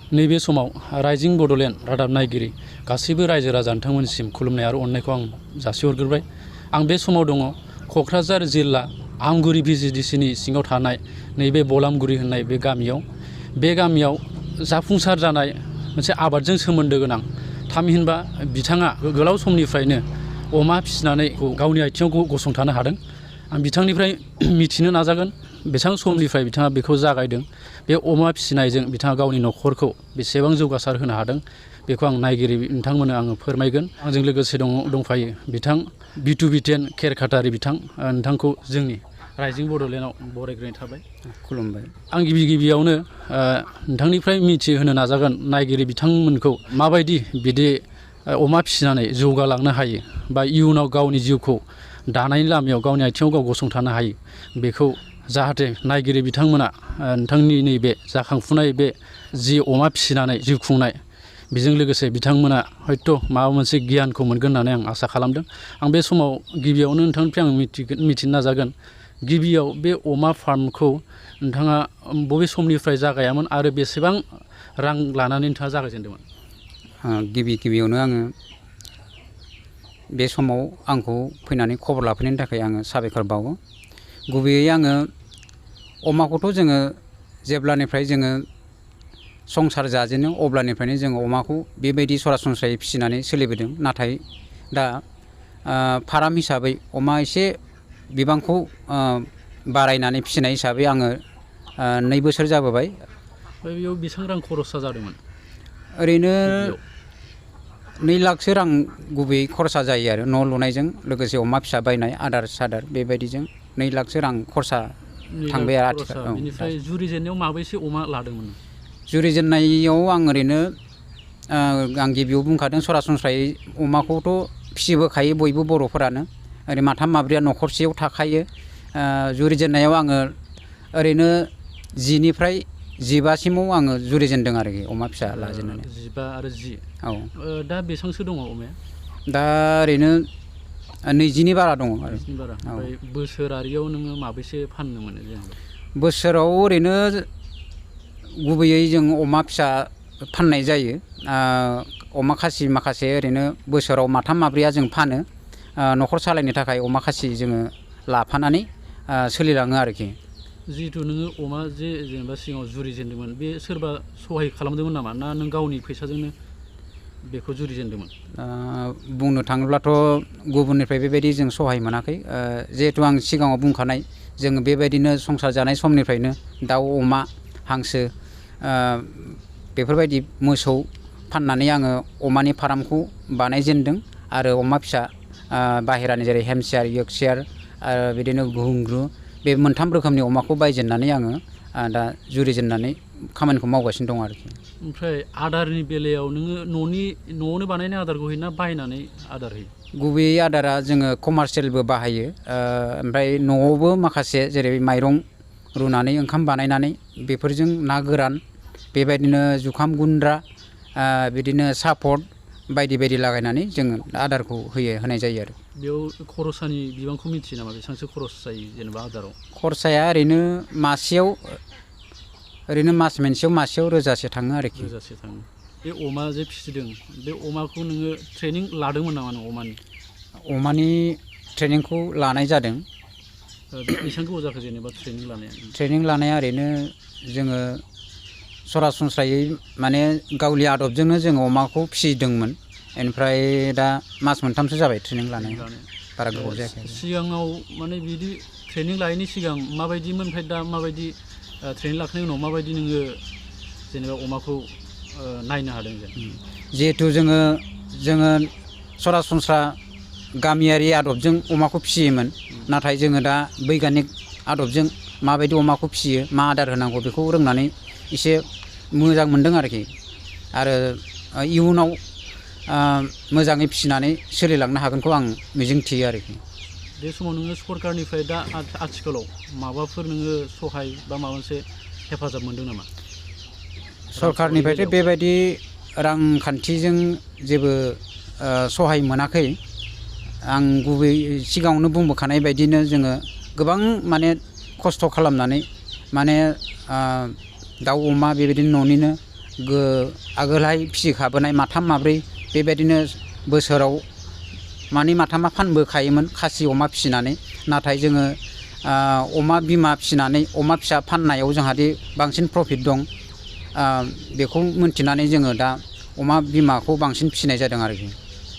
नैबे समाव राइजिं बड'लेण्ड रादाब नायगिरि गासैबो रायजो राजा नोंथांमोननिसिम खुलुमनाय आरो अननायखौ आं जासिहरग्रोबाय। आं बे समाव दङ क'क्राझार जिल्ला आमगुरि VGDCनि सिङाव थानाय नैबे बलामगुरि होननाय बे गामियाव जाफुंसार जानाय मोनसे आबादजों सोमोन्दो गोनां थामहिनबा बिथाङा गोलाव समनिफ्रायनो अमा फिसिनानै गावनि आथिङाव गसंथानो हादों। आं बिथांनिफ्राय मिथिनो नाजागोन बेसेबां समनिफ्राय बिथाङा बेखौ जागायदों, बे अमा फिसिनायजों बिथाङा गावनि न'खरखौ बेसेबां जौगासार होनो हादों बेखौ आं नायगिरि नोंथांमोननो आङो फोरमायगोन। आंजों लोगोसे दंफायो बिथां बिटुबिटेन खेरखातारि बिथां, नोंथांखौ जोंनि राइजिं बड'लेण्डआव बरायग्रोनाय थाबाय। खुलुमबाय। आं गिबियावनो नोंथांनिफ्राय मिथिहोनो नाजागोन नायगिरि बिथांमोनखौ माबायदि बिदि अमा फिसिनानै जौगालांनो हायो बा इयुनाव गावनि जिउखौ दानायनि लामायाव गावनि आथिङाव गाव गसंथानो हायो, बेखौ जाहाथे नायगिरि बिथांमोना नोंथांनि नैबे जाखांफुनाय बे जि अमा फिसिनानै जिउ खुंनाय, बेजों लोगोसे बिथांमोना हयथ' माबा मोनसे गियानखौ मोनगोन होननानै आं आसा खालामदों। आं बे समाव गिबियावनो नोंथांनिफ्राय आं मिथिनो नाजागोन, गिबियाव बे अमा फार्मखौ नोंथाङा बबे समनिफ्राय जागायामोन आरो बेसेबां रां लानानै नोंथाङा जागायजेनदोंमोन? गिबियावनो आङो बे समाव आंखौ फैनानै खबर लाफैनायनि थाखाय आङो साबायखर बावो। गुबैयै आङो अमाखौथ' जोङो जेब्लानिफ्राय जोङो संसार जाजेनो अब्लानिफ्रायनो जोङो अमाखौ बेबायदि सरासनस्रायै फिसिनानै सोलिबोदों। नाथाय दा फार्म हिसाबै अमा एसे बिबांखौ बारायनानै फिसिनाय हिसाबै आङो 2 बोसोर जाबोबाय। बेयाव बेसेबां रां खरसा जादोंमोन? ओरैनो 2 लाखसो रां गुबैयै खरसा जायो आरो न' लुनायजों लोगोसे अमा फिसा बायनाय आदार सादार बेबायदिजों 2 लाखसो रां खरसा थांबाय आरो आथिखालाव। बेनिफ्राय जुरिजेननायाव माबैसे अमा लादोंमोन? जुरिजेननायाव आं ओरैनो आं गिबियाव बुंखादों सरासनस्रायै अमाखौथ' फिसिबोखायो बयबो बर'फोरानो, ओरै 3 माब्रैया न'खरसेयाव थाखायो। जुरिजेननायाव आङो ओरैनो 10 निफ्राय 15 सिमाव आङो जुरिजेनदों आरोखि अमा फिसा लाजेननानै। 15 आरो 10। औ। दा बेसेबांसो दङ अमाया? दा ओरैनो 20नि बारा दङ आरो। 20नि बारा। ओमफ्राय बोसोरारियाव नोङो माबेसे फाननो मोनो जेनेबा? बोसोराव ओरैनो गुबैयै जों अमा फिसा फाननाय जायो। अमा खासि माखासे ओरैनो बोसोराव 3 माब्रैया जों फानो। न'खर सालायनो थाखाय अमा खासि जोङो लाफानानै सोलिलाङो आरोखि। जिहेथु नोङो अमा जेनेबा सिगाङाव जुरिजेनदोंमोन, बे सोरबा सहाय खालामदोंमोन नामा, ना नों गावनि फैसाजोंनो बेखौ जुरिजेनदोंमोन? बुंनो थाङोब्लाथ' गुबुननिफ्राय बेबायदि जों सहाय मोनाखै। जिहेथु आं सिगाङाव बुंखानाय जोङो बेबायदिनो संसार जानाय समनिफ्रायनो दाउ अमा हांसो बेफोरबायदि मोसौ फाननानै आङो अमानि फार्मखौ बानायजेनदों आरो अमा फिसा बाहेरानि जेरै हेमसियार, यर्कशियार आरो बिदिनो गुहुंग्रु बे 3 रोखोमनि अमाखौ बायजेननानै आङो दा जुरिजेननानै खामानिखौ मावगासिनो दं आरोखि। ओमफ्राय आदारनि बेलायाव नोङो न'आवनो बानायनाय आदारखौ होयो ना बायनानै आदार होयो? गुबैयै आदारा जोङो कमार्सियेलबो बाहायो, ओमफ्राय न'आवबो माखासे जेरै माइरं रुनानै ओंखाम बानायनानै बेफोरजों ना गोरान बेबायदिनो जुखाम गुन्द्रा बिदिनो सापट बायदि बायदि लागायनानै जोङो आदारखौ होनाय जायो आरो। बेयाव खरसानि बिबांखौ मिथियो नामा? बेसेबांसो खरस जायो जेनेबा आदाराव? खरसाया ओरैनो मासेयाव ओरैनो मास मोनसेयाव मासेयाव 1000सो थाङो आरोखि। 1000सो थाङो। बे अमा जे फिसिदों बे अमाखौ नोङो ट्रेनिं लादोंमोन नामा नों अमानि? अमानि ट्रेनिंखौ लानाय जादों। बेसेबां गोबाव जाखो जेनेबा ट्रेनिं लानाया? ट्रेनिं लानाया ओरैनो जोङो सरासनस्रायै माने गावनि आदबजोंनो जोङो अमाखौ फिसिदोंमोन। ओमफ्राय दा मास 3सो जाबाय ट्रेनिं लानाया, बारा गोबाव जायाखै। सिगाङाव माने बिदि ट्रेनिं लायैनि सिगां माबायदिमोन, ओमफ्राय दा माबायदि ट्रेनिं लाखांनायनि उनाव माबायदि नोङो जेनेबा अमाखौ नायनो हादों? जिहेथु जोङो सरासनस्रा गामियारि आदबजों अमाखौ फिसियोमोन, नाथाय जोङो दा बैग्यानिक आदबजों माबायदि अमाखौ फिसियो, मा आदार होनांगौ बेखौ रोंनानै एसे मोजां मोनदों आरोखि। आरो इयुनाव मोजाङै फिसिनानै सोलिलांनो हागोनखौ आं मिजिंथियो आरोखि। बे समाव नोङो सरकारनिफ्राय दा आथिखालाव माबाफोर नोङो सहाय बा माबा मोनसे हेफाजाब मोनदों नामा? सरकारनिफ्रायथ' बेबायदि रांखान्थिजों जेबो सहाय मोनाखै। आं गुबै सिगाङावनो बुंबोखानाय बायदिनो जोङो गोबां माने खस्थ' खालामनानै माने दाउ अमा बेबायदिनो न'निनो आगोलहाय फिसिखाबोनाय माथाम माब्रै बेबायदिनो बोसोराव मानै माथामा फानबोखायोमोन खासि अमा फिसिनानै। नाथाय जोङो अमा बिमा फिसिनानै अमा फिसा फाननायाव जोंहादि बांसिन प्रफिट दं बेखौ मोनथिनानै जोङो दा अमा बिमाखौ बांसिन फिसिनाय जादों आरोखि।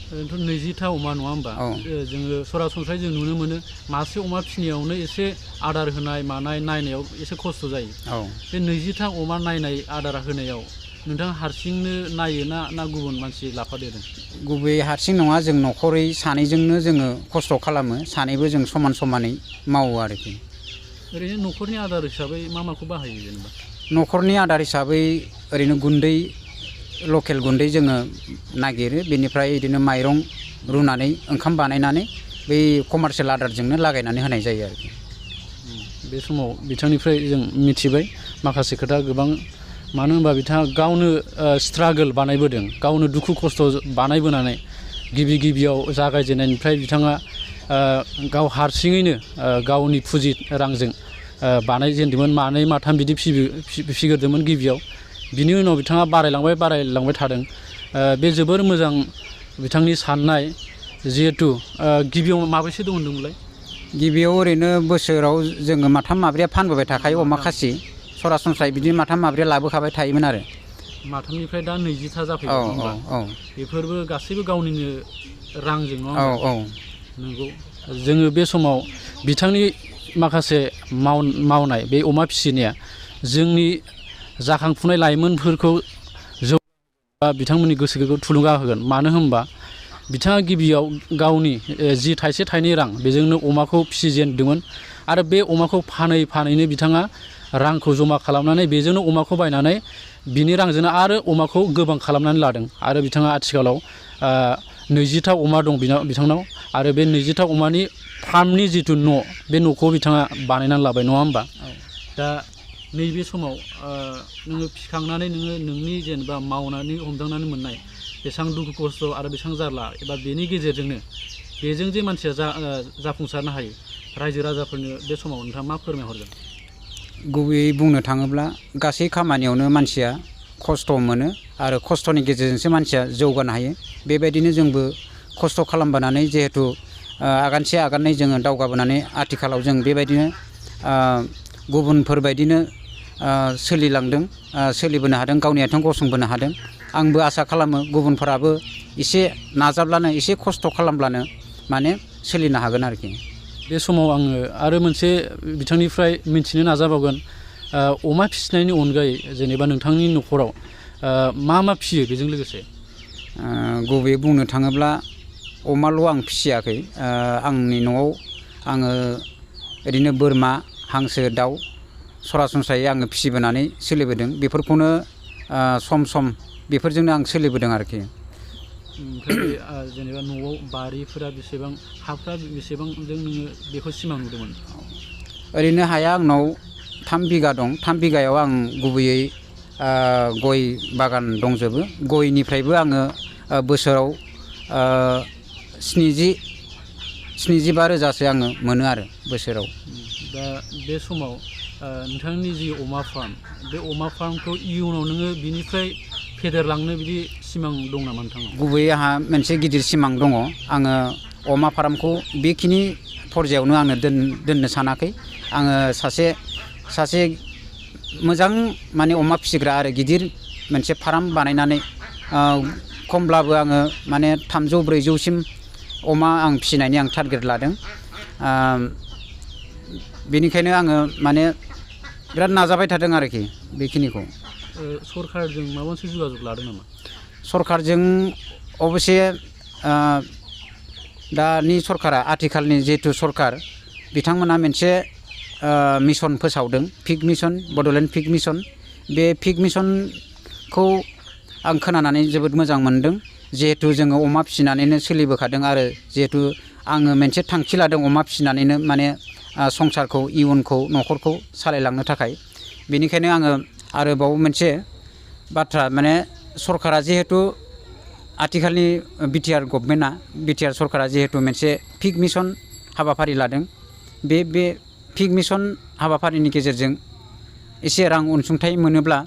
ओरैनोथ' 20टा अमा नङा होमबा? औ। जोङो सरासनस्रायै जों नुनो मोनो मासे अमा फिसिनायावनो एसे आदार होनाय मानाय नायनायाव एसे खस्थ' जायो। औ। बे 20टा अमा नायनाय आदार होनायाव नोंथाङा हारसिंनो नायो ना गुबुन मानसि लाफादेरदों? गुबैयै हारसिं नङा, जों न'खरै सानैजोंनो जोङो खस्थ' खालामो, सानैबो जों समान समानै मावो आरोखि। ओरैनो न'खरनि आदार हिसाबै माखौ बाहायो जेनेबा? न'खरनि आदार हिसाबै ओरैनो गुन्दै, लकेल गुन्दै जोङो नागिरो, बेनिफ्राय बिदिनो माइरं रुनानै ओंखाम बानायनानै बै कमार्सियेल आदारजोंनो लागायनानै होनाय जायो आरोखि। बे समाव बिथांनिफ्राय जों मिथिबाय माखासे खोथा गोबां, मानो होनबा बिथाङा गावनो स्ट्रागोल बानायबोदों, गावनो दुखु खस्थ' बानायबोनानै गिबियाव जागायजेननायनिफ्राय बिथाङा गाव हारसिङैनो गावनि पुँजि रांजों बानायजेनदोंमोन, मानै माथाम बिदि फिसिग्रोदोंमोन गिबियाव। बिनि उनाव बिथाङा बारायलांबाय थादों। बे जोबोर मोजां बिथांनि साननाय। जिहेथु गिबियाव माबैसे दं होनदोंमोनलाय? गिबियाव ओरैनो बोसोराव जोङो माथाम माब्रैया फानबोबाय थाखायो अमा खासि। सरासनस्रायै बिदिनो माथाम माब्रैया लाबोखाबाय थायोमोन आरो। माथामनिफ्राय दा 20टा जाफैबाय नङा होमबा? औ। बेफोरबो गासैबो गावनिनो रांजों नङा होमबा? औ। नंगौ। जोङो बे समाव बिथांनि माखासे मावनाय बे अमा फिसिनाया जोंनि जाखांफुनाय लाइमोनफोरखौ बिथांमोननि गोसोखौ थुलुंगा होगोन। मानो होनबा बिथाङा गिबियाव गावनि जि थाइसे थाइनै रां बेजोंनो अमाखौ फिसिजेनदोंमोन, आरो बे अमाखौ फानैनो बिथाङा रांखौ जमा खालामनानै बेजोंनो अमाखौ बायनानै बिनि रांजोंनो आरो अमाखौ गोबां खालामनानै लादों। आरो बिथाङा आथिखालाव 20टा अमा दं बिथांनाव, आरो बे 20टा अमानि फार्मनि जिथु न', बे न'खौ बिथाङा बानायनानै लाबाय नङा होमबा? दा नैबे समाव नोङो फिखांनानै नोंनि जेनेबा मावनानै हमदांनानै मोननाय बेसेबां दुखु खस्थ' आरो बेसेबां जारला, एबा बेनि गेजेरजोंनो बेजों जे मानसिया जाफुंसारनो हायो, रायजो राजाफोरनो बे समाव नोंथाङा मा फोरमायहरगोन? गुबैयै बुंनो थाङोब्ला गासै खामानियावनो मानसिया खस्थ' मोनो, आरो खस्थ'नि गेजेरजोंसो मानसिया जौगानो हायो। बेबायदिनो जोंबो खस्थ' खालामबोनानै जिहेथु आगानसे आगाननै जोङो दावगाबोनानै आथिखालाव जों बेबायदिनो गुबुनफोरबायदिनो सोलिलांदों, सोलिबोनो हादों, गावनि आथिङाव गसंबोनो हादों। आंबो आसा खालामो गुबुनफोराबो एसे नाजाब्लानो, एसे खस्थ' खालामब्लानो माने सोलिनो हागोन आरोखि। बे समाव आङो आरो मोनसे बिथांनिफ्राय मिथिनो नाजाबावगोन, अमा फिसिनायनि अनगायै जेनेबा नोंथांनि न'खराव मा फिसियो बेजों लोगोसे? गुबैयै बुंनो थाङोब्ला अमाल' आं फिसियाखै। आंनि न'आव आङो ओरैनो बोरमा, हांसो, दाउ सरासनस्रायै आङो फिसिबोनानै सोलिबोदों। बेफोरखौनो सम बेफोरजोंनो आं सोलिबोदों आरोखि। ओमफ्राय जेनेबा न'आव बारिफोरा बेसेबां, हाफ्रा बेसेबांजों नोङो बेखौ सिमां नुदोंमोन? ओरैनो हाया आंनाव 3 बिगा दं। 3 बिगायाव आं गुबैयै गय बागान दंजोबो। गयनिफ्रायबो आङो बोसोराव 75 रोजासो आङो मोनो आरो बोसोराव। दा बे समाव नोंथांनि जि अमा फार्म, बे अमा फार्मखौ इयुनाव नोङो बिनिफ्राय फेदेरलांनो बिदि सिमां दं नामा नोंथांनाव? गुबैयै आंहा मोनसे गिदिर सिमां दङ। आङो अमा फार्मखौ बेखिनि फरजायावनो आङो दोननो सानाखै। आङो सासे मोजां माने अमा फिसिग्रा आरो गिदिर मोनसे फार्म बानायनानै खमब्लाबो आङो माने 300-400सिम अमा आं फिसिनायनि आं टारगेट लादों। बेनिखायनो आङो माने बिराद नाजाबाय थादों आरोखि बेखिनिखौ। सरकारजों माबा मोनसे जगाजग लादों नामा? सरकारजों अबयसे दानि सरकारा, आथिखालनि जिहेथु सरकार, बिथांमोना मोनसे मिसन फोसावदों, pig mission, Bodoland pig mission. बे पिग मिसनखौ आं खोनानानै जोबोद मोजां मोनदों। जिहेथु जोङो अमा फिसिनानैनो सोलिबोखादों, आरो जिहेथु आङो मोनसे थांखि लादों अमा फिसिनानैनो माने संसारखौ, इयुनखौ, न'खरखौ सालायलांनो थाखाय। बेनिखायनो आङो आरोबाव मोनसे बाथ्रा, माने सरकारा जिहेथु आथिखालनि BTR गभर्नमेन्टआ, BTR सरकारा जिहेतु मोनसे पिग मिसन हाबाफारि लादों, बे पिग मिसन हाबाफारिनि गेजेरजों एसे रां अनसुंथाइ मोनोब्ला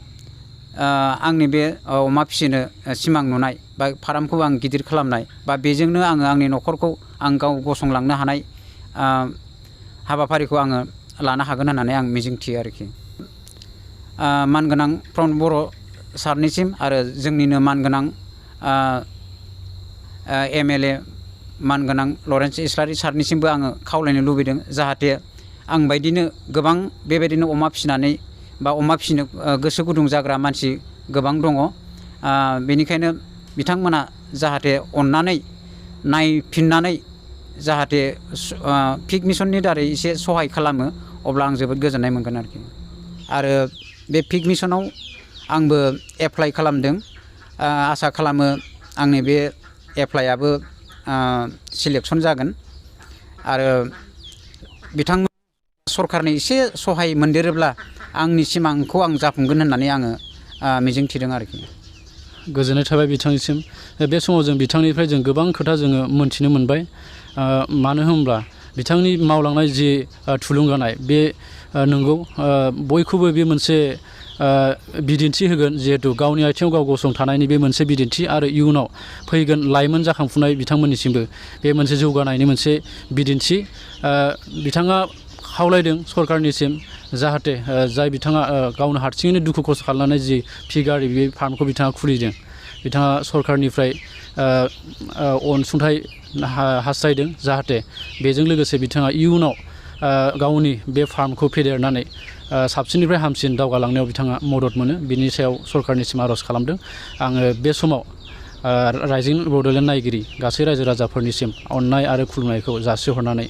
आंनि बे अमा फिसिनो सिमां नुनाय बा फार्मखौ आं गिदिर खालामनाय बा बेजोंनो आङो आंनि न'खरखौ आं गाव गसंलांनो हानाय हाबाफारिखौ आङो लानो हागोन होननानै आं मिजिंथियो आरोखि। मानगोनां प्रमद बर' सारनिसिम आरो जोंनिनो मानगोनां MLA मानगोनां लरेन्स इस्लारि सारनिसिमबो आङो खावलायनो लुबैदों जाहाथे आं बायदिनो गोबां बेबायदिनो अमा फिसिनानै बा अमा फिसिनो गोसो गुदुं जाग्रा मानसि गोबां दङ। बेनिखायनो बिथांमोना जाहाथे अननानै नायफिननानै जाहाथे पिग मिसननि दारै एसे सहाय खालामो अब्ला आं जोबोद गोजोननाय मोनगोन आरोखि। आरो बे पिग मिसनाव आंबो एप्लाइ खालामदों। आसा खालामो आंनि बे एप्लाइआबो सिलेकसन जागोन आरो बिथांमोन सरखारनि एसे सहाय मोनदेरोब्ला आंनि सिमांखौ आं जाफुंगोन होननानै आङो मिजिंथिदों आरोखि। गोजोननाय थाबाय बिथांनिसिम। बे समाव जों बिथांनिफ्राय जों गोबां खोथा जोङो मोनथिनो मोनबाय। मानो होनब्ला बिथांनि मावलांनाय जि थुलुंगानाय बे नंगौ बयखौबो बे मोनसे बिदिन्थि होगोन जिहेतु गावनि आथिङाव गाव गसंथानायनि बे मोनसे बिदिन्थि आरो इयुनाव फैगोन लाइमोन जाखांफुनाय बिथांमोननिसिमबो बे मोनसे जौगानायनि मोनसे बिदिन्थि। बिथाङा खावलायदों सरकारनिसिम जाहाथे जाय बिथाङा गावनो हारसिङैनो दुखु खस्थ' खालामनानै जि पिगारि बे फार्मखौ बिथाङा खुलिदों बिथाङा सरकारनिफ्राय अनसुंथाइ हास्थायदों जाहाथे बेजों लोगोसे बिथाङा इयुनाव गावनि बे फार्मखौ फेदेरनानै साबसिननिफ्राय हामसिन दावगालांनायाव बिथाङा मदद मोनो बिनि सायाव सरकारनिसिम आर'ज खालामदों। आङो बे समाव राइजिं बड'लेण्ड नायगिरि गासै रायजो राजाफोरनिसिम अननाय आरो खुलुमनायखौ जासिहरनानै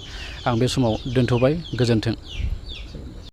आं बे समाव दोनथ'बाय। गोजोन्थों।